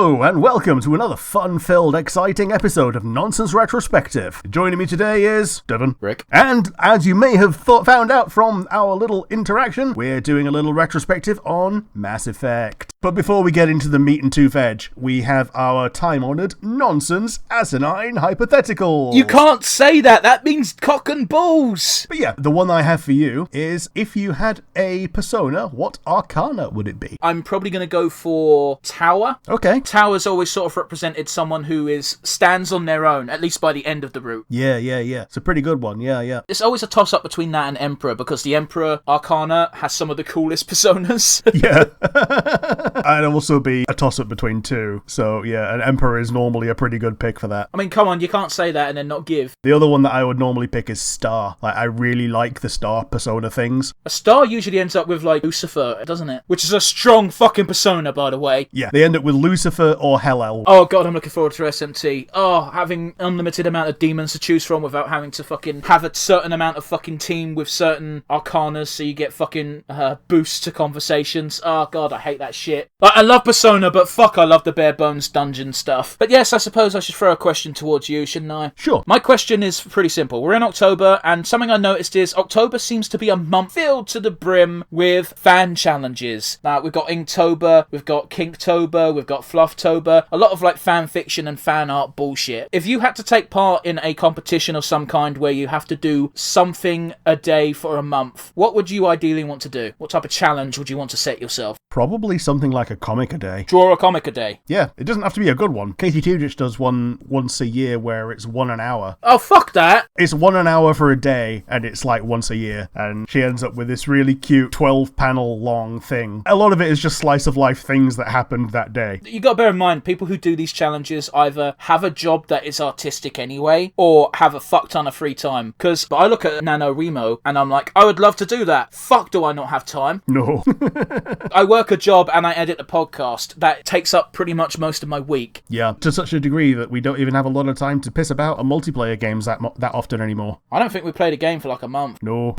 Hello, and welcome to another fun-filled, exciting episode of Nonsense Retrospective. Joining me today is Devon, Rick, and as you may have found out from our little interaction, we're doing a little retrospective on Mass Effect. But before we get into the meat and two veg, we have our time-honoured, nonsense, asinine hypothetical. you can't say that. That means cock and balls. But yeah, the one I have for you is, if you had a persona, what arcana would it be? I'm probably going to go for Tower. Okay. Tower's always sort of represented someone who stands on their own, at least by the end of the route. Yeah. It's a pretty good one, yeah. It's always a toss-up between that and Emperor, because the Emperor Arcana has some of the coolest personas. Yeah. I'd also be a toss-up between two. So, yeah, an Emperor is normally a pretty good pick for that. I mean, come on, you can't say that and then not give. The other one that I would normally pick is Star. Like, I really like the Star persona things. A Star usually ends up with, like, Lucifer, doesn't it? Which is a strong fucking persona, by the way. Yeah, they end up with Lucifer or Hell-El. Oh god, I'm looking forward to SMT. Oh, having unlimited amount of demons to choose from without having to fucking have a certain amount of fucking team with certain arcanas so you get fucking boosts to conversations. Oh god, I hate that shit. Like, I love Persona, but fuck, I love the bare bones dungeon stuff. But yes, I suppose I should throw a question towards you, shouldn't I? Sure. My question is pretty simple. We're in October, and something I noticed is October seems to be a month filled to the brim with fan challenges. Now, we've got Inktober, we've got Kinktober, we've got Flufftober, a lot of like fan fiction and fan art bullshit. If you had to take part in a competition of some kind where you have to do something a day for a month, what would you ideally want to do? What type of challenge would you want to set yourself? Probably something like a comic a day. Draw a comic a day. Yeah, it doesn't have to be a good one. Katie Tugich does one once a year where it's 1 an hour. Oh, fuck that! It's 1 an hour for a day, and it's like once a year. And she ends up with this really cute 12-panel long thing. A lot of it is just slice-of-life things that happened that day. You gotta bear in mind, people who do these challenges either have a job that is artistic anyway, or have a fuck ton of free time. Because I look at NaNoWriMo, and I'm like, I would love to do that. Fuck, do I not have time? No. I work a job and I edit a podcast. That takes up pretty much most of my week. Yeah, to such a degree that we don't even have a lot of time to piss about on multiplayer games that often anymore. I don't think we played a game for like a month. No.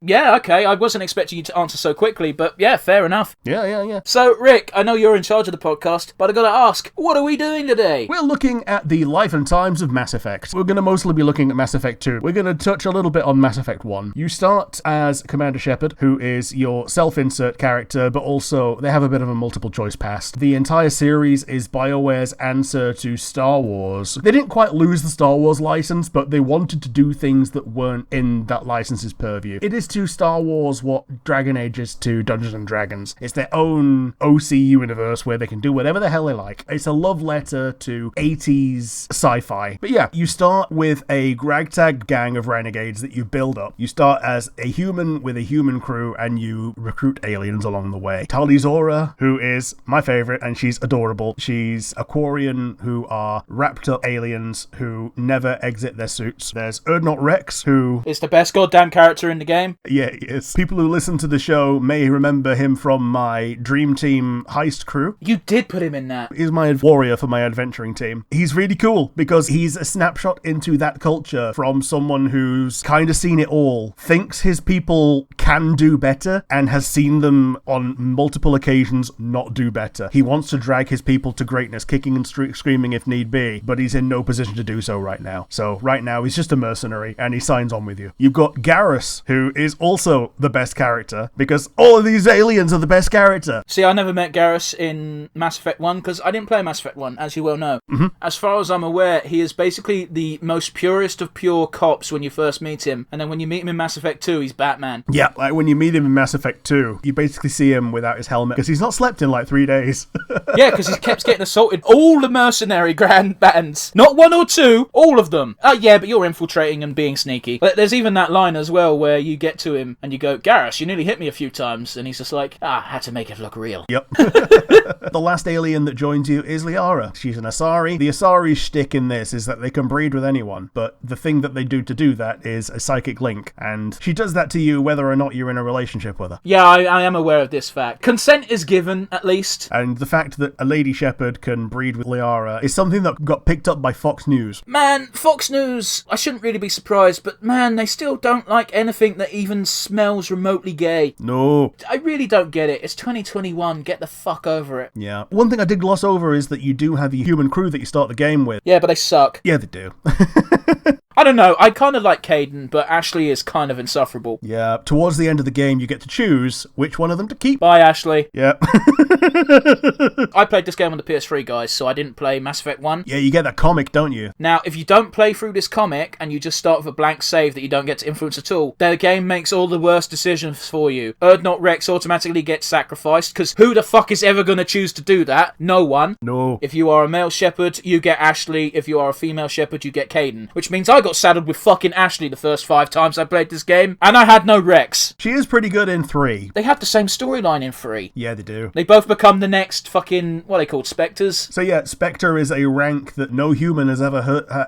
Yeah, okay, I wasn't expecting you to answer so quickly, but yeah, fair enough. Yeah. So, Rick, I know you're in charge of the podcast, but I gotta ask, what are we doing today? We're looking at the life and times of Mass Effect. We're going to mostly be looking at Mass Effect 2. We're going to touch a little bit on Mass Effect 1. You start as Commander Shepard, who is your self-insert character, but also they have a bit of a multiple choice past. The entire series is BioWare's answer to Star Wars. They didn't quite lose the Star Wars license, but they wanted to do things that weren't in that license's purview. It is to Star Wars what Dragon Age is to Dungeons & Dragons. It's their own OC universe where they can do whatever the hell they like. It's a love letter to 80s sci-fi. But yeah, you start with a ragtag gang of renegades that you build up. You start as a human with a human crew, and you recruit aliens along the way. Tali Zora, who is my favorite, and she's adorable. She's a Quarian who are wrapped up aliens who never exit their suits. There's Erdnot Rex, who is the best goddamn character in the game. Yeah, he is. People who listen to the show may remember him from my Dream Team heist crew. You did put him in that. He's my warrior for my adventuring team. He's really cool because he's a snapshot into that culture from someone who's kind of seen it all, thinks his people can do better, and has seen them on multiple occasions not do better. He wants to drag his people to greatness, kicking and screaming if need be, but he's in no position to do so right now. So right now he's just a mercenary, and he signs on with you. You've got Garrus, who is also the best character, because all of these aliens are the best character. See, I never met Garrus in Mass Effect 1, because I didn't play Mass Effect 1, as you well know. Mm-hmm. As far as I'm aware, he is basically the most purest of pure cops when you first meet him, and then when you meet him in Mass Effect 2, he's Batman. Yeah, like when you meet him in Mass Effect 2, you basically see him without his helmet, because he's not slept in like 3 days. Yeah, because he kept getting assaulted. All the mercenary grand bands. Not one or two, all of them. Oh yeah, but you're infiltrating and being sneaky. But there's even that line as well where you get to him and you go, Garrus, you nearly hit me a few times. And he's just like, I had to make it look real. Yep. The last alien that joins you is Liara. She's an Asari. The Asari shtick in this is that they can breed with anyone, but the thing that they do to do that is a psychic link, and she does that to you whether or not you're in a relationship with her. Yeah, I am aware of this fact. Consent is given, at least. And the fact that a Lady Shepherd can breed with Liara is something that got picked up by Fox News. Man, Fox News, I shouldn't really be surprised, but man, they still don't like anything that even smells remotely gay. No. I really don't get it. It's 2021. Get the fuck over it. Yeah. One thing I did gloss over is that you do have a human crew that you start the game with. Yeah, but they suck. Yeah, they do. I don't know, I kind of like Caden, but Ashley is kind of insufferable. Yeah, towards the end of the game, you get to choose which one of them to keep. Bye, Ashley. Yeah. I played this game on the PS3, guys, so I didn't play Mass Effect 1. Yeah, you get that comic, don't you? Now, if you don't play through this comic, and you just start with a blank save that you don't get to influence at all, the game makes all the worst decisions for you. Erdnot Rex automatically gets sacrificed, because who the fuck is ever going to choose to do that? No one. No. If you are a male shepherd, you get Ashley. If you are a female shepherd, you get Caden. Which means I got saddled with fucking Ashley the first 5 times I played this game, and I had no Rex. She is pretty good in 3. They have the same storyline in 3. Yeah, they do. They both become the next fucking, what are they called, Spectres? So yeah, Spectre is a rank that no human has ever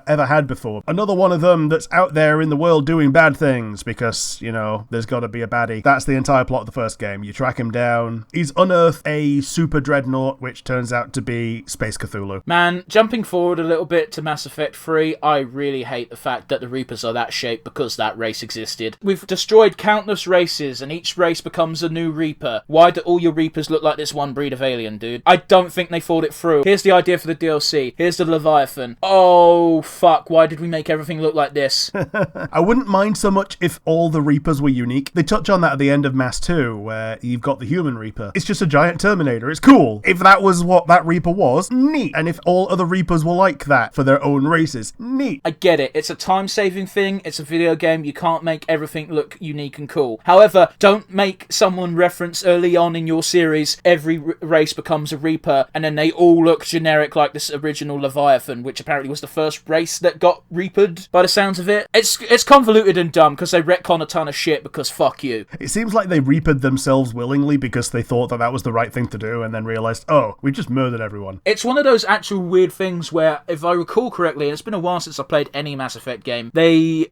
had before. Another one of them that's out there in the world doing bad things because, you know, there's got to be a baddie. That's the entire plot of the first game. You track him down. He's unearthed a super dreadnought, which turns out to be Space Cthulhu. Man, jumping forward a little bit to Mass Effect 3, I really hate the fact that the Reapers are that shape because that race existed. We've destroyed countless races and each race becomes a new Reaper. Why do all your Reapers look like this one breed of alien, dude? I don't think they thought it through. Here's the idea for the DLC. Here's the Leviathan. Oh, fuck. Why did we make everything look like this? I wouldn't mind so much if all the Reapers were unique. They touch on that at the end of Mass 2, where you've got the human Reaper. It's just a giant Terminator. It's cool. If that was what that Reaper was, neat. And if all other Reapers were like that for their own races, neat. I get it. It's a time-saving thing. It's a video game. You can't make everything look unique and cool. However, don't make someone reference early on in your series every race becomes a Reaper and then they all look generic like this original Leviathan, which apparently was the first race that got Reapered by the sounds of it. It's convoluted and dumb because they retcon a ton of shit because fuck you. It seems like they Reapered themselves willingly because they thought that that was the right thing to do and then realized, oh, we just murdered everyone. It's one of those actual weird things where, if I recall correctly, and it's been a while since I played any Mass Effect game,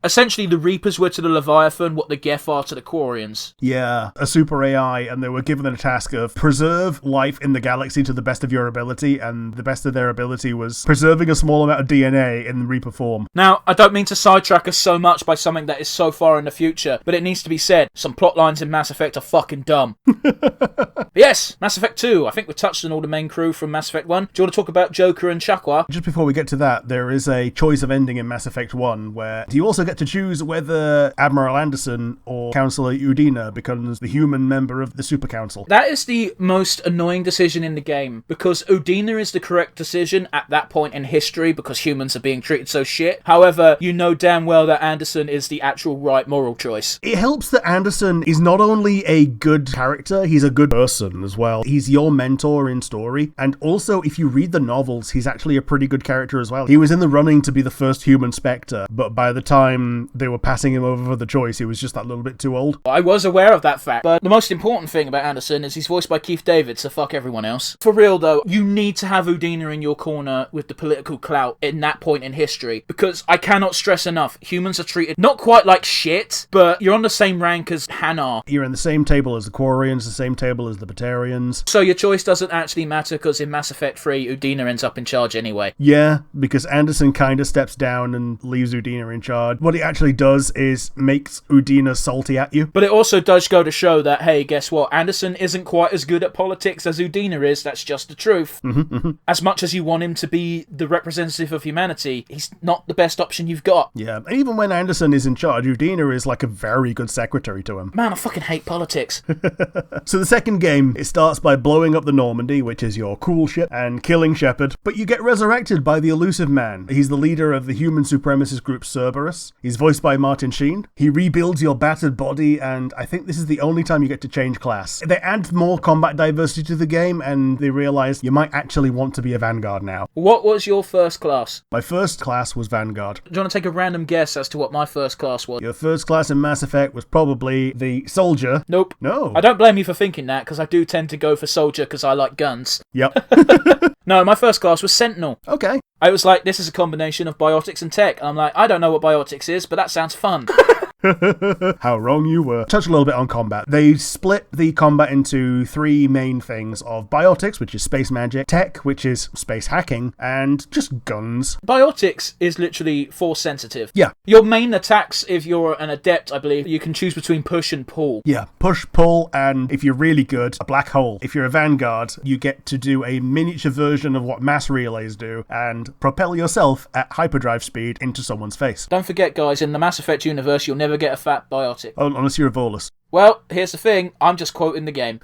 essentially the Reapers were to the Leviathan what the Geth are to the Quarians. Yeah, a super AI, and they were given a task of preserve life in the galaxy to the best of your ability, and the best of their ability was preserving a small amount of DNA in Reaper form. Now, I don't mean to sidetrack us so much by something that is so far in the future, but it needs to be said, some plot lines in Mass Effect are fucking dumb. But yes, Mass Effect 2, I think we touched on all the main crew from Mass Effect 1. Do you want to talk about Joker and Chakwa? Just before we get to that, there is a choice of ending in Mass Effect 1 where you also get to choose whether Admiral Anderson or Councillor Udina becomes the human member of the Super Council. That is the most annoying decision in the game, because Udina is the correct decision at that point in history because humans are being treated so shit. However, you know damn well that Anderson is the actual right moral choice. It helps that Anderson is not only a good character, he's a good person as well. He's your mentor in story, and also if you read the novels, he's actually a pretty good character as well. He was in the running to be the first human Spectre, but by the time they were passing him over for the choice, he was just that little bit too old. I was aware of that fact, but the most important thing about Anderson is he's voiced by Keith David, so fuck everyone else. For real though, you need to have Udina in your corner with the political clout in that point in history, because I cannot stress enough, humans are treated not quite like shit, but you're on the same rank as Hanar. You're in the same table as the Quarians, the same table as the Batarians. So your choice doesn't actually matter, because in Mass Effect 3, Udina ends up in charge anyway. Yeah, because Anderson kind of steps down and leaves Udina in charge. What it actually does is makes Udina salty at you. But it also does go to show that, hey, guess what? Anderson isn't quite as good at politics as Udina is. That's just the truth. As much as you want him to be the representative of humanity, he's not the best option you've got. Yeah, and even when Anderson is in charge, Udina is like a very good secretary to him. Man, I fucking hate politics. So the second game, it starts by blowing up the Normandy, which is your cool ship, and killing Shepard, but you get resurrected by the Elusive Man. He's the leader of the human supremacist group Cerberus. He's voiced by Martin Sheen. He rebuilds your battered body, and I think this is the only time you get to change class. They add more combat diversity to the game, and they realize you might actually want to be a Vanguard now. What was your first class? My first class was Vanguard. Do you want to take a random guess as to what my first class was? Your first class in Mass Effect was probably the Soldier. Nope. No. I don't blame you for thinking that, because I do tend to go for Soldier because I like guns. Yep. No, my first class was Sentinel. Okay. I was like, this is a combination of biotics and tech. And I'm like, I don't know what biotics is, but that sounds fun. How wrong you were. Touch a little bit on combat. They split the combat into three main things of biotics, which is space magic, tech, which is space hacking, and just guns. Biotics is literally force sensitive. Yeah. Your main attacks, if you're an adept, I believe, you can choose between push and pull. Yeah, push, pull, and if you're really good, a black hole. If you're a vanguard, you get to do a miniature version of what mass relays do and propel yourself at hyperdrive speed into someone's face. Don't forget, guys, in the Mass Effect universe, you'll never get a fat biotic. Oh, unless you're a Volus. Well, here's the thing. I'm just quoting the game.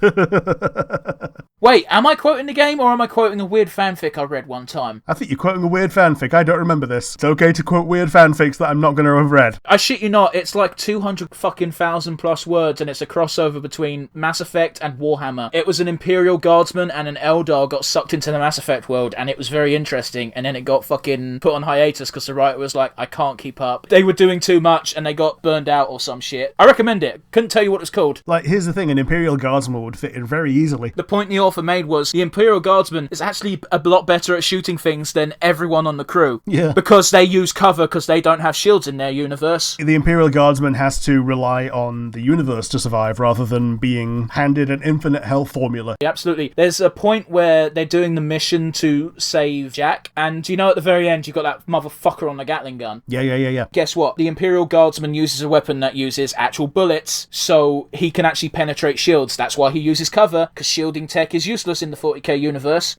Wait, am I quoting the game or am I quoting a weird fanfic I read one time? I think you're quoting a weird fanfic. I don't remember this. It's okay to quote weird fanfics that I'm not going to have read. I shit you not, it's like 200 fucking thousand plus words and it's a crossover between Mass Effect and Warhammer. It was an Imperial Guardsman and an Eldar got sucked into the Mass Effect world and it was very interesting, and then it got fucking put on hiatus because the writer was like, I can't keep up. They were doing too much and they got burned out or some shit. I recommend it. Couldn't tell you what it's called. Like, here's the thing, an Imperial Guardsman would fit in very easily. The point the author made was the Imperial Guardsman is actually a lot better at shooting things than everyone on the crew. Yeah. Because they use cover because they don't have shields in their universe. The Imperial Guardsman has to rely on the universe to survive rather than being handed an infinite health formula. Yeah, absolutely. There's a point where they're doing the mission to save Jack, and you know at the very end you've got that motherfucker on the Gatling gun. Yeah. Guess what? The Imperial Guardsman uses a weapon that uses actual bullets, so he can actually penetrate shields. That's why he uses cover, because shielding tech is useless in the 40k universe.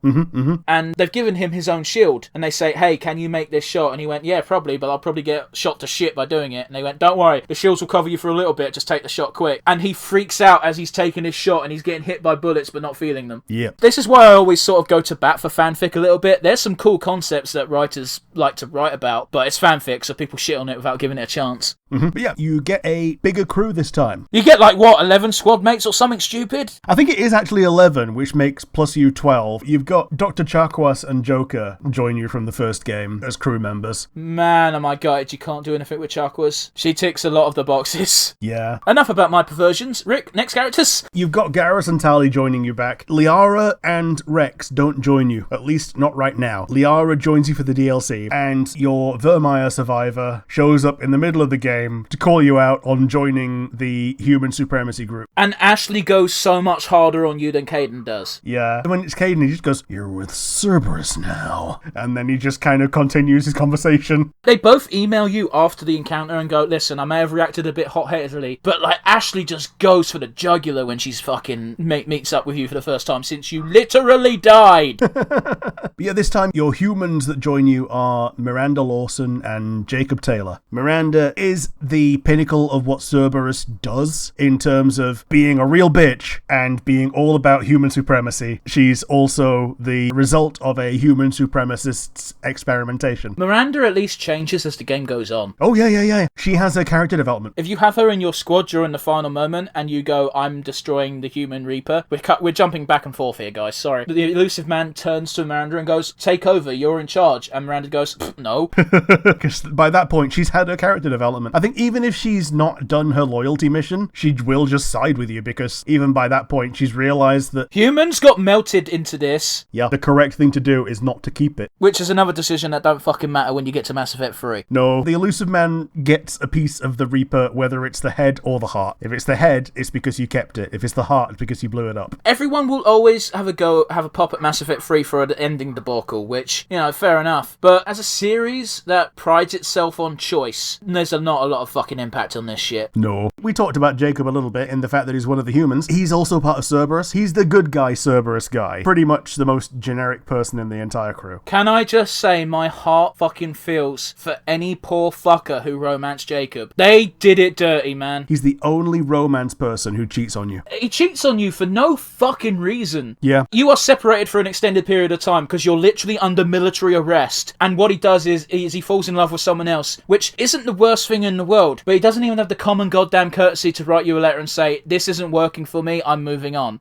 And they've given him his own shield, and they say, hey, can you make this shot? And he went, yeah, probably, but I'll probably get shot to shit by doing it. And they went, don't worry, the shields will cover you for a little bit, just take the shot quick. And he freaks out as he's taking his shot, and he's getting hit by bullets but not feeling them. Yeah. This is why I always sort of go to bat for fanfic a little bit. There's some cool concepts that writers like to write about, but it's fanfic, so people shit on it without giving it a chance. But yeah, you get a bigger crew this time. You get like, what, 11 squad mates or something stupid? I think it is actually 11, which makes plus you 12. You've got Dr. Charquas and Joker join you from the first game as crew members. Man, am I gutted you can't do anything with Charquas. She ticks a lot of the boxes. Yeah. Enough about my perversions. Rick, next characters? You've got Garrus and Tali joining you back. Liara and Rex don't join you, at least not right now. Liara joins you for the DLC, and your Vermeer survivor shows up in the middle of the game to call you out on joining the human supremacy group. And Ashley goes so much harder on you than Caden does. Yeah. When it's Caden, he just goes, you're with Cerberus now. And then he just kind of continues his conversation. They both email you after the encounter and go, listen, I may have reacted a bit hot-headedly, but like Ashley just goes for the jugular when she's fucking meets up with you for the first time since you literally died. But yeah, this time your humans that join you are Miranda Lawson and Jacob Taylor. Miranda is the pinnacle of what Cerberus does in terms of being a real bitch and being all about human supremacy. She's also the result of a human supremacist's experimentation. Miranda at least changes as the game goes on. Oh, yeah. She has a character development. If you have her in your squad during the final moment and you go, I'm destroying the human Reaper, we're jumping back and forth here, guys, sorry. The elusive man turns to Miranda and goes, take over, you're in charge. And Miranda goes, no. Because by that point, she's had her character development. I think even if she's not done her loyalty mission, she will just side with you, because even by that point, she's realised that humans got melted into this. Yeah, the correct thing to do is not to keep it. Which is another decision that don't fucking matter when you get to Mass Effect 3. No, the elusive man gets a piece of the Reaper, whether it's the head or the heart. If it's the head, it's because you kept it. If it's the heart, it's because you blew it up. Everyone will always have a pop at Mass Effect 3 for an ending debacle, which, you know, fair enough. But as a series that prides itself on choice, there's not a lot of fucking impact on this shit. No. We talked about Jacob a little bit in the fact that he's one of the humans. He's also part of Cerberus. He's the good guy Cerberus guy. Pretty much the most generic person in the entire crew. Can I just say my heart fucking feels for any poor fucker who romanced Jacob. They did it dirty, man. He's the only romance person who cheats on you. He cheats on you for no fucking reason. Yeah. You are separated for an extended period of time because you're literally under military arrest. And what he does is he falls in love with someone else, which isn't the worst thing in the world. But he doesn't even have the common goddamn courtesy to write you a letter and say, this isn't working for me, I'm moving on.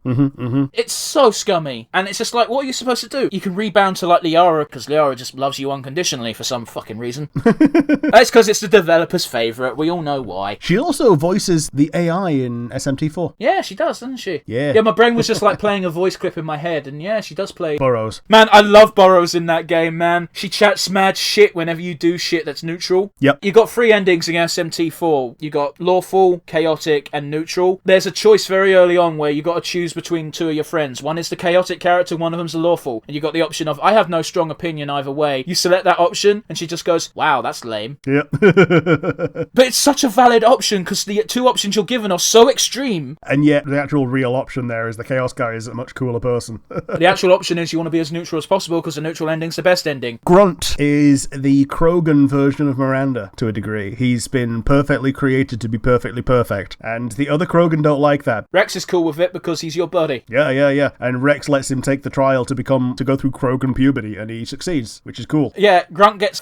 It's so scummy. And it's just like, what are you supposed to do? You can rebound to like Liara, because Liara just loves you unconditionally for some fucking reason. That's because it's the developer's favourite. We all know why. She also voices the AI in SMT4. Yeah, she does, doesn't she? Yeah. Yeah, my brain was just like playing a voice clip in my head, and yeah, she does play Burroughs. Man, I love Burroughs in that game, man. She chats mad shit whenever you do shit that's neutral. Yep. You got 3 endings again. SMT4, you got lawful, chaotic, and neutral. There's a choice very early on where you got to choose between two of your friends. One is the chaotic character, one of them's the lawful. And you got the option of, I have no strong opinion either way. You select that option, and she just goes, wow, that's lame. Yep. But it's such a valid option, because the two options you're given are so extreme. And yet, the actual real option there is the Chaos guy is a much cooler person. The actual option is you want to be as neutral as possible, because the neutral ending's the best ending. Grunt is the Krogan version of Miranda, to a degree. He's been perfectly created to be perfectly perfect, and the other Krogan don't like that. Rex is cool with it because he's your buddy. Yeah. And Rex lets him take the trial to go through Krogan puberty, and he succeeds, which is cool. Yeah, Grunt gets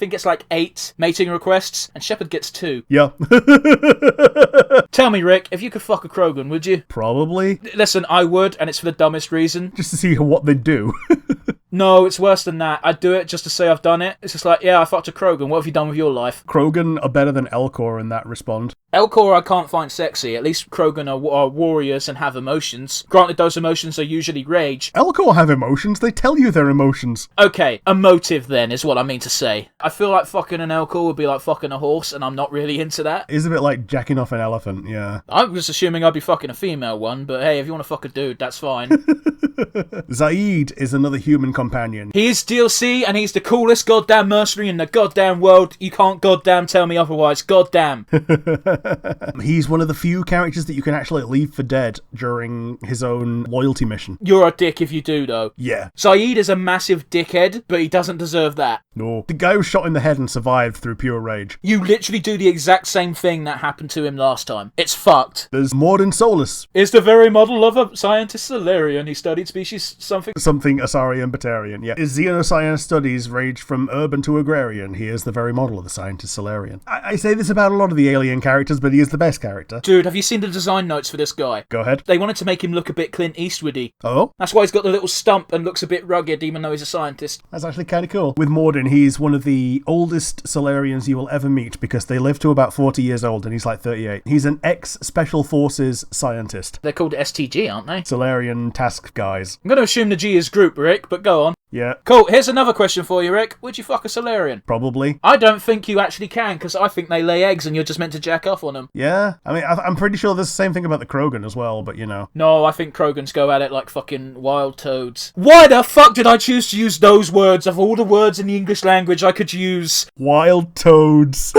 8 mating requests, and Shepard gets 2. Yeah. Tell me, Rick, if you could fuck a Krogan, would you? Probably. Listen, I would, and it's for the dumbest reason. Just to see what they do. No, it's worse than that. I'd do it just to say I've done it. It's just like, yeah, I fucked a Krogan. What have you done with your life? Krogan are better than Elcor in that respond. Elcor I can't find sexy. At least Krogan are warriors and have emotions. Granted, those emotions are usually rage. Elcor have emotions. They tell you their emotions. Okay, emotive then is what I mean to say. I feel like fucking an Elcor would be like fucking a horse, and I'm not really into that. It's a bit like jacking off an elephant, yeah. I was assuming I'd be fucking a female one, but hey, if you want to fuck a dude, that's fine. Zaid is another human companion. He is DLC, and he's the coolest goddamn mercenary in the goddamn world. You can't goddamn tell me otherwise. Goddamn. He's one of the few characters that you can actually leave for dead during his own loyalty mission. You're a dick if you do, though. Yeah. Zaid is a massive dickhead, but he doesn't deserve that. No. The guy was shot in the head and survived through pure rage. You literally do the exact same thing that happened to him last time. It's fucked. There's Morden Solus. Is the very model of a scientist Solarian. He studied species something Asarian Batarian, yeah. His xenoscience studies ranged from urban to agrarian. He is the very model of the scientist Solarian. I say this about a lot of the alien characters, but he is the best character. Dude, have you seen the design notes for this guy? Go ahead. They wanted to make him look a bit Clint Eastwoody. Oh? That's why he's got the little stump and looks a bit rugged, even though he's a scientist. That's actually kind of cool. With Morden, he's one of the oldest Solarians you will ever meet because they live to about 40 years old and he's like 38. He's an ex-Special Forces scientist. They're called STG, aren't they? Solarian task guys. I'm going to assume the G is group, Rick, but go on. Yeah. Cool, here's another question for you, Rick. Would you fuck a Solarian? Probably. I don't think you actually can, because I think they lay eggs and you're just meant to jack off on them. Yeah? I mean, I'm pretty sure there's the same thing about the Krogan as well, but you know. No, I think Krogans go at it like fucking wild toads. Why the fuck did I choose to use those words of all the words in the English language I could use? Wild toads.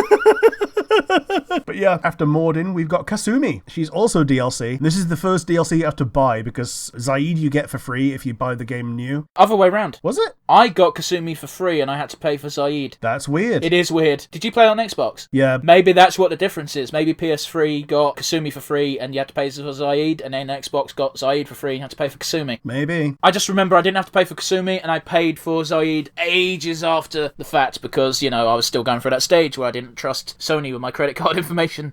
But yeah, after Morden, we've got Kasumi. She's also DLC. This is the first DLC you have to buy because Zaid you get for free if you buy the game new. Other way round. Was it? I got Kasumi for free and I had to pay for Zaid. That's weird. It is weird. Did you play on Xbox? Yeah. Maybe that's what the difference is. Maybe PS3 got Kasumi for free and you had to pay for Zaid, and then Xbox got Zaid for free and you had to pay for Kasumi. Maybe. I just remember I didn't have to pay for Kasumi and I paid for Zaid ages after the fact because, you know, I was still going through that stage where I didn't trust Sony with my credit card information.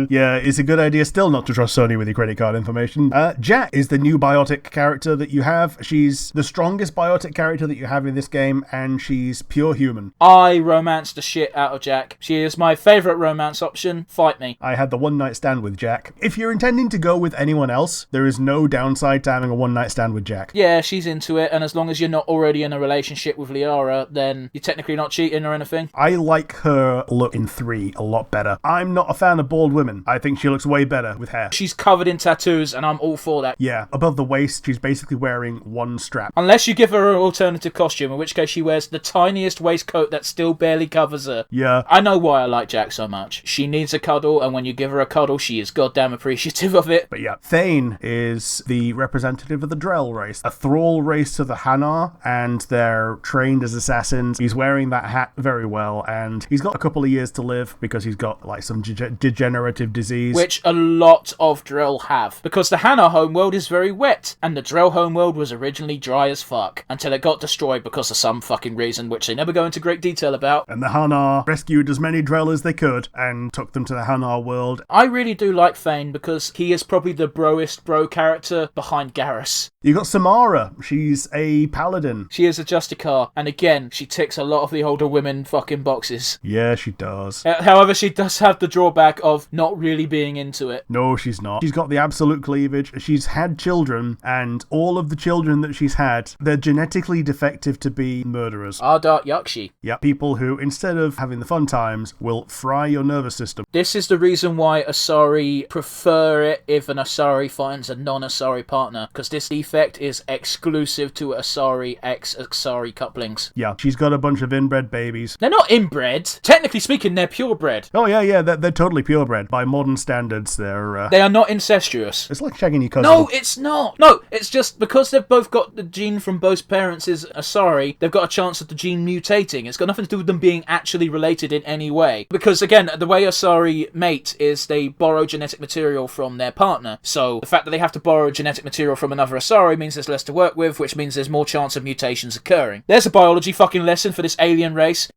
Yeah, it's a good idea still not to trust Sony with your credit card information. Jack is the new biotic character that you have. She's the strongest biotic character that you have in this game, and she's pure human. I romanced the shit out of Jack. She is my favourite romance option. Fight me. I had the one-night stand with Jack. If you're intending to go with anyone else, there is no downside to having a one-night stand with Jack. Yeah, she's into it, and as long as you're not already in a relationship with Liara, then you're technically not cheating or anything. I like her look in 3 a lot better. I'm not a fan of bald women. I think she looks way better with hair. She's covered in tattoos, and I'm all for that. Yeah, above the waist, she's basically wearing one strap. Unless you give her an alternative costume, in which case she wears the tiniest waistcoat that still barely covers her. Yeah. I know why I like Jack so much. She needs a cuddle, and when you give her a cuddle, she is goddamn appreciative of it. But yeah, Thane is the representative of the Drell race, a thrall race to the Hanar, and they're trained as assassins. He's wearing that hat very well, and he's got a couple of years to live because he's got like some degenerative disease. Which a lot of Drell have, because the Hanar homeworld is very wet, and the Drell homeworld was originally dry as fuck, until it got destroyed because of some fucking reason, which they never go into great detail about. And the Hanar rescued as many Drell as they could, and took them to the Hanar world. I really do like Thane, because he is probably the broest bro character behind Garrus. You got Samara. She's a paladin. She is a Justicar, and again, she ticks a lot of the older women fucking boxes. Yeah, she does. However, she does have the drawback of not really being into it. No, she's not. She's got the absolute cleavage. She's had children, and all of the children that she's had, they're genetically defective to be murderers. Ardart Yakshi. Yeah, people who, instead of having the fun times, will fry your nervous system. This is the reason why Asari prefer it if an Asari finds a non-Asari partner, because this defect is exclusive to Asari ex-Asari couplings. Yeah, she's got a bunch of inbred babies. They're not inbred. Technically speaking, they're purebred. Oh, yeah, they're totally purebred. By modern standards, They are not incestuous. It's like shagging your cousin. No, it's not. No, it's just because they've both got the gene from both parents is Asari, they've got a chance of the gene mutating. It's got nothing to do with them being actually related in any way. Because, again, the way Asari mate is they borrow genetic material from their partner. So the fact that they have to borrow genetic material from another Asari means there's less to work with, which means there's more chance of mutations occurring. There's a biology fucking lesson for this alien race.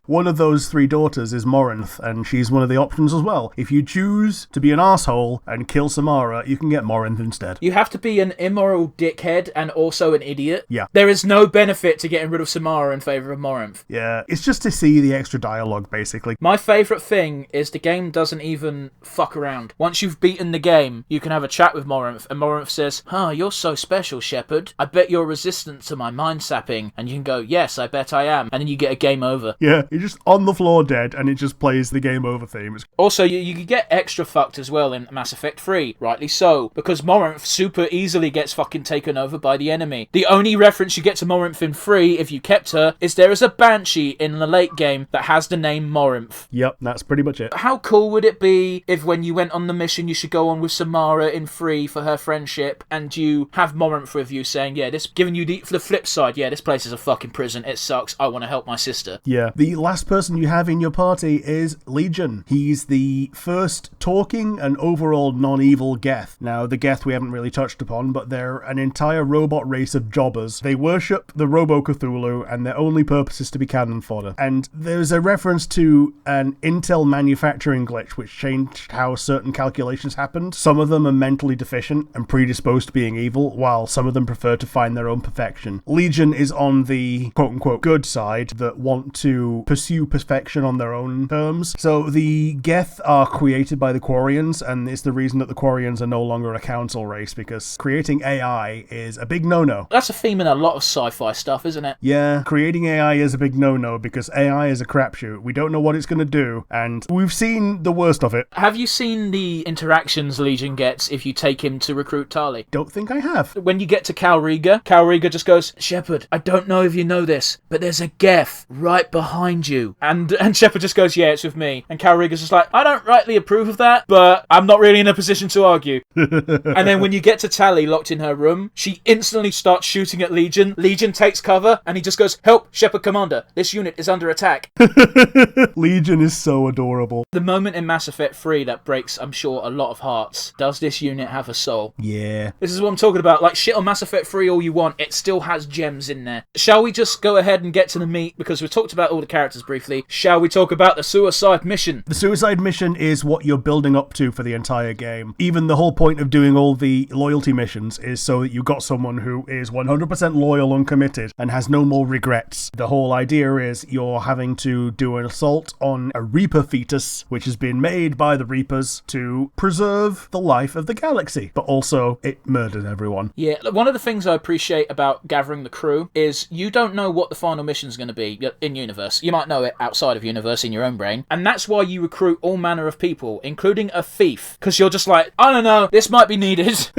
One of those 3 daughters is Morinth, and she's one of the options as well. If you choose to be an asshole and kill Samara, you can get Morinth instead. You have to be an immoral dickhead and also an idiot. Yeah. There is no benefit to getting rid of Samara in favour of Morinth. Yeah, it's just to see the extra dialogue, basically. My favourite thing is the game doesn't even fuck around. Once you've beaten the game, you can have a chat with Morinth, and Morinth says, you're so special, Shepard. I bet you're resistant to my mind sapping. And you can go, yes, I bet I am. And then you get a game over. Yeah, you're just on the floor dead, and it just plays the game over theme. Also, you can get extra fucked as well in Mass Effect 3, rightly so, because Morinth super easily gets fucking taken over by the enemy. The only reference you get to Morinth in 3, if you kept her, is there is a Banshee in the late game that has the name Morinth. Yep, that's pretty much it. How cool would it be if when you went on the mission you should go on with Samara in 3 for her friendship, and you have Morinth with you saying, yeah, this giving you the flip side, yeah, this place is a fucking prison, it sucks, I want to help my sister. Yeah, the last person you have in your party is Legion. He's the first talking and overall non-evil Geth. Now, the Geth we haven't really touched upon, but they're an entire robot race of jobbers. They worship the Robo-Cthulhu, and their only purpose is to be cannon fodder. And there's a reference to an Intel manufacturing glitch which changed how certain calculations happened. Some of them are mentally deficient and predisposed to being evil, while some of them prefer to find their own perfection. Legion is on the quote-unquote good side that want to pursue perfection on their own terms. So the Geth are created by the Quarians, and it's the reason that the Quarians are no longer a council race, because creating AI is a big no-no. That's a theme in a lot of sci-fi stuff, isn't it? Yeah, creating AI is a big no-no, because AI is a crapshoot. We don't know what it's going to do, and we've seen the worst of it. Have you seen the interactions Legion gets if you take him to recruit Tali? Don't think I have. When you get to Cal Riga just goes, Shepard, I don't know if you know this, but there's a Geth right behind you. And Shepard just goes, yeah, it's with me. And Cal Riga's just like, I don't rightly approve of that, but I'm not really in a position to argue. And then when you get to Tali locked in her room, she instantly starts shooting at Legion. Legion takes cover, and he just goes, help, Shepard Commander, this unit is under attack. Legion is so adorable. The moment in Mass Effect 3 that breaks, I'm sure, a lot of hearts. Does this unit have a soul? Yeah. This is what I'm talking about. Like, shit on Mass Effect 3 all you want, it still has gems in there. Shall we just go ahead and get to the meat? Because we've talked about all the characters briefly. Shall we talk about the suicide mission? The suicide mission is what you're building up to for the entire game. Even the whole point of doing all the loyalty missions is so that you've got someone who is 100% loyal and committed and has no more regrets. The whole idea is you're having to do an assault on a Reaper fetus, which has been made by the Reapers to preserve the life of the galaxy, but also it murdered everyone. Yeah, one of the things I appreciate about gathering the crew is you don't know what the final mission's going to be in universe. You might know it outside of universe in your own brain, and that's why you recruit all manner of people, including a thief, because you're just like, I don't know, this might be needed.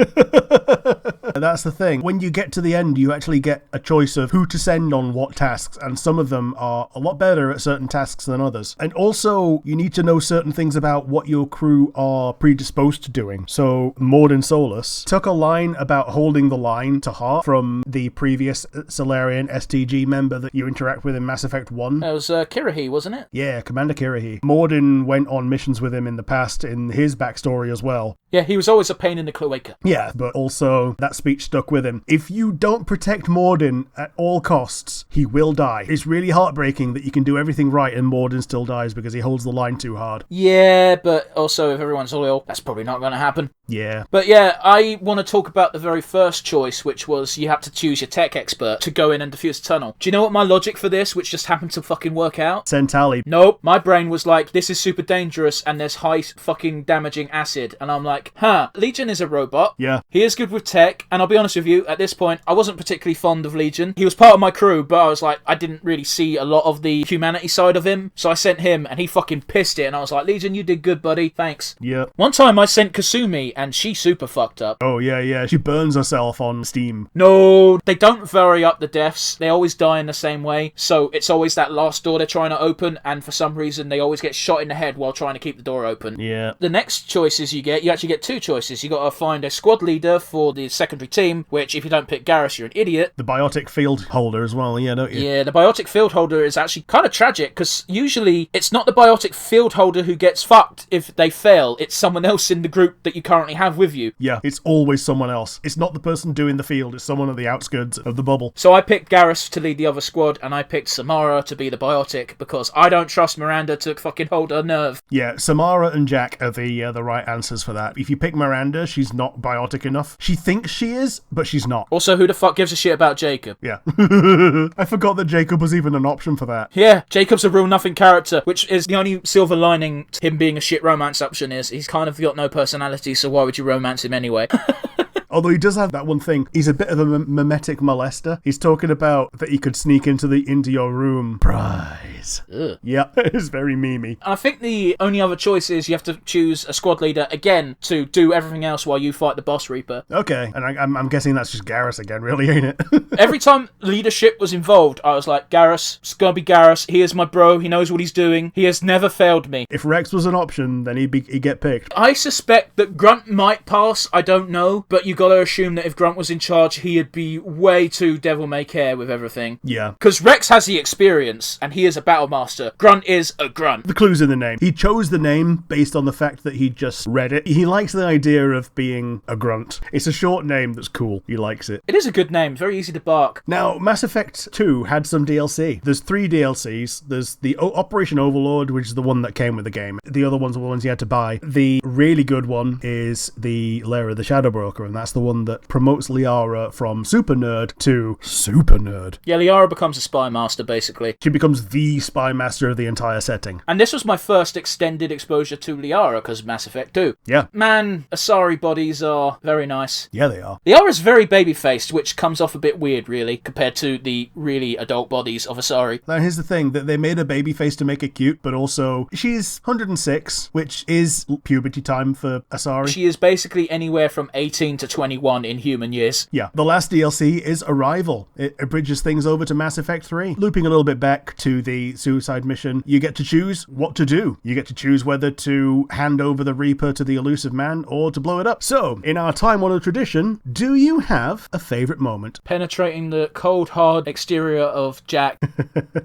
That's the thing. When you get to the end, you actually get a choice of who to send on what tasks, and some of them are a lot better at certain tasks than others. And also, you need to know certain things about what your crew are predisposed to doing. So, Mordin Solus took a line about holding the line to heart from the previous Solarian STG member that you interact with in Mass Effect 1. That was Kirahi, wasn't it? Yeah, Commander Kirahi. Mordin went on missions with him in the past in his backstory as well. Yeah, he was always a pain in the cloaca. Yeah, but also that's speech stuck with him. If you don't protect Morden at all costs, he will die. It's really heartbreaking that you can do everything right and Morden still dies because he holds the line too hard. Yeah, but also if everyone's loyal, that's probably not going to happen. Yeah. But yeah, I want to talk about the very first choice, which was you have to choose your tech expert to go in and defuse the tunnel. Do you know what my logic for this, which just happened to fucking work out? Send Tally. Nope. My brain was like, this is super dangerous and there's high fucking damaging acid. And I'm like, Legion is a robot. Yeah. He is good with tech. And I'll be honest with you, at this point, I wasn't particularly fond of Legion. He was part of my crew, but I was like, I didn't really see a lot of the humanity side of him. So I sent him and he fucking pissed it. And I was like, Legion, you did good, buddy. Thanks. Yeah. One time I sent Kasumi and she super fucked up. Oh, yeah. She burns herself on Steam. No, they don't vary up the deaths. They always die in the same way. So it's always that last door they're trying to open. And for some reason, they always get shot in the head while trying to keep the door open. Yeah. The next choices you actually get two choices. You got to find a squad leader for the secondary team, which if you don't pick Garrus, you're an idiot. The biotic field holder as well, yeah, don't you? Yeah, the biotic field holder is actually kind of tragic because usually it's not the biotic field holder who gets fucked if they fail. It's someone else in the group that you currently have with you. Yeah, it's always someone else. It's not the person doing the field, it's someone at the outskirts of the bubble. So I picked Garrus to lead the other squad, and I picked Samara to be the biotic because I don't trust Miranda to fucking hold her nerve. Yeah, Samara and Jack are the right answers for that. If you pick Miranda, she's not biotic enough. She thinks she is, but she's not. Also, who the fuck gives a shit about Jacob? Yeah. I forgot that Jacob was even an option for that. Yeah, Jacob's a real nothing character, which is the only silver lining to him being a shit romance option is he's kind of got no personality, so why would you romance him anyway? Although he does have that one thing. He's a bit of a mimetic molester. He's talking about that he could sneak into your room. Prize. Ugh. Yeah, it's very memey. And I think the only other choice is you have to choose a squad leader, again, to do everything else while you fight the boss Reaper. Okay, and I'm guessing that's just Garrus again, really, ain't it? Every time leadership was involved, I was like, Garrus, it's gonna be Garrus. He is my bro. He knows what he's doing. He has never failed me. If Rex was an option, then he'd get picked. I suspect that Grunt might pass. I don't know, but you gotta assume that if Grunt was in charge, he'd be way too devil-may-care with everything. Yeah. Because Rex has the experience, and he is a battle master. Grunt is a grunt. The clue's in the name. He chose the name based on the fact that he just read it. He likes the idea of being a grunt. It's a short name that's cool. He likes it. It is a good name. Very easy to bark. Now, Mass Effect 2 had some DLC. There's 3 DLCs. There's the Operation Overlord, which is the one that came with the game. The other ones were the ones you had to buy. The really good one is the Lair of the Shadow Broker, and that's the one that promotes Liara from Super Nerd to Super Nerd. Yeah, Liara becomes a spy master, basically. She becomes the spy master of the entire setting. And this was my first extended exposure to Liara, because Mass Effect 2. Yeah. Man, Asari bodies are very nice. Yeah, they are. Liara's very baby-faced, which comes off a bit weird, really, compared to the really adult bodies of Asari. Now, here's the thing, that they made a baby face to make it cute, but also, she's 106, which is puberty time for Asari. She is basically anywhere from 18 to 21 in human years. Yeah. The last DLC is Arrival. It bridges things over to Mass Effect 3. Looping a little bit back to the suicide mission, you get to choose what to do. You get to choose whether to hand over the Reaper to the elusive man or to blow it up. So, in our time-honored tradition, do you have a favourite moment? Penetrating the cold, hard exterior of Jack.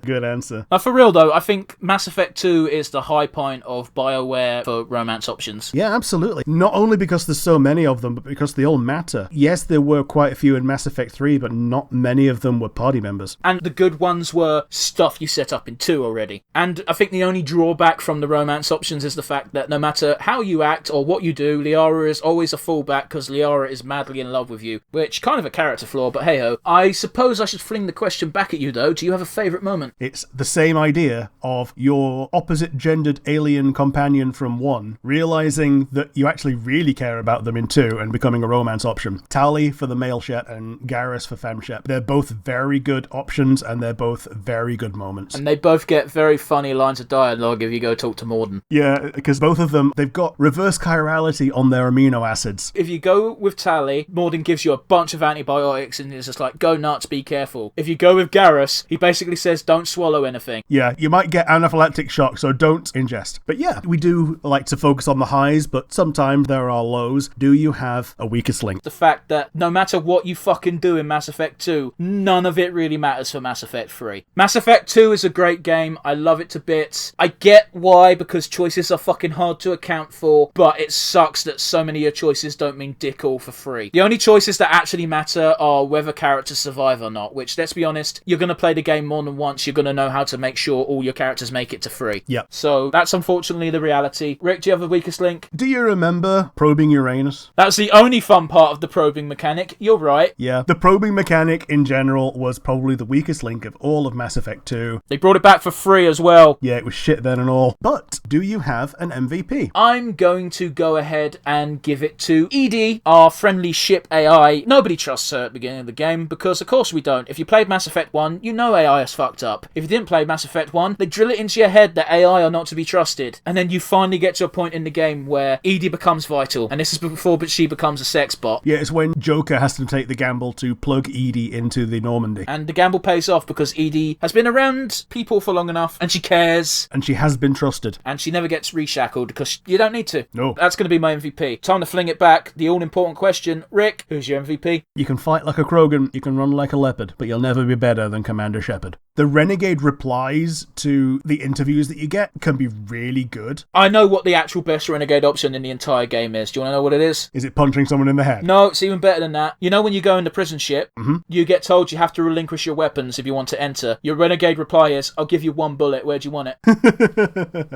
Good answer. Now, for real though, I think Mass Effect 2 is the high point of BioWare for romance options. Yeah, absolutely. Not only because there's so many of them, but because they all matter. Yes, there were quite a few in Mass Effect 3, but not many of them were party members. And the good ones were stuff you set up in 2 already. And I think the only drawback from the romance options is the fact that no matter how you act or what you do, Liara is always a fallback because Liara is madly in love with you, which kind of a character flaw, but hey-ho. I suppose I should fling the question back at you though. Do you have a favourite moment? It's the same idea of your opposite-gendered alien companion from 1 realising that you actually really care about them in 2 and becoming a romance option. Tali for the male shep and Garrus for femme shep. They're both very good options and they're both very good moments. And they both get very funny lines of dialogue if you go talk to Morden. Yeah, because both of them, they've got reverse chirality on their amino acids. If you go with Tali, Morden gives you a bunch of antibiotics and is just like, go nuts, be careful. If you go with Garrus, he basically says, don't swallow anything. Yeah, you might get anaphylactic shock, so don't ingest. But yeah, we do like to focus on the highs, but sometimes there are lows. Do you have a weakest weakest link? The fact that no matter what you fucking do in Mass Effect 2, none of it really matters for Mass Effect 3. Mass Effect 2 is a great game. I love it to bits. I get why, because choices are fucking hard to account for, but it sucks that so many of your choices don't mean dick all for free. The only choices that actually matter are whether characters survive or not, which, let's be honest, you're going to play the game more than once. You're going to know how to make sure all your characters make it to free. Yep. So that's unfortunately the reality. Rick, do you have the weakest link? Do you remember probing Uranus? That's the only fun part of the probing mechanic. You're right. Yeah, the probing mechanic in general was probably the weakest link of all of Mass Effect 2. They brought it back for free as well. Yeah, it was shit then and all. But do you have an MVP? I'm going to go ahead and give it to EDI, our friendly ship AI. Nobody trusts her at the beginning of the game, because of course we don't. If you played Mass Effect 1, you know AI is fucked up. If you didn't play Mass Effect 1, they drill it into your head that AI are not to be trusted. And then you finally get to a point in the game where EDI becomes vital. And this is before she becomes a sex bot. Yeah, it's when Joker has to take the gamble to plug EDI into the Normandy. And the gamble pays off because EDI has been around people for long enough, and she cares. And she has been trusted. And she never gets reshackled because you don't need to. No. That's going to be my MVP. Time to fling it back. The all-important question. Rick, who's your MVP? You can fight like a Krogan, you can run like a leopard, but you'll never be better than Commander Shepard. The Renegade replies to the interviews that you get can be really good. I know what the actual best Renegade option in the entire game is. Do you want to know what it is? Is it punching someone in the head? No, it's even better than that. You know when you go in the prison ship, you get told you have to relinquish your weapons if you want to enter. Your Renegade reply is, I'll give you one bullet, where do you want it?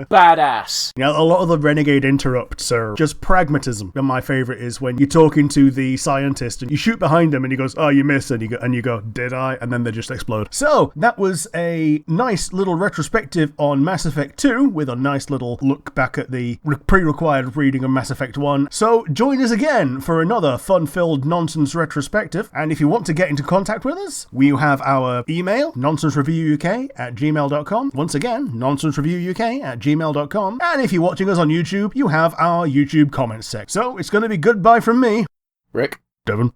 Badass. Yeah, a lot of the Renegade interrupts are just pragmatism. And my favourite is when you're talking to the scientist and you shoot behind him and he goes, oh, you missed, and you go, did I? And then they just explode. So, that was a nice little retrospective on Mass Effect 2 with a nice little look back at the pre-required reading of Mass Effect 1. So, join us again for another fun-filled nonsense retrospective. And if you want to get into contact with us, we have our email, nonsensereviewuk@gmail.com. Once again, nonsensereviewuk@gmail.com. And if you're watching us on YouTube, you have our YouTube comments section. So, it's going to be goodbye from me, Rick. Devon.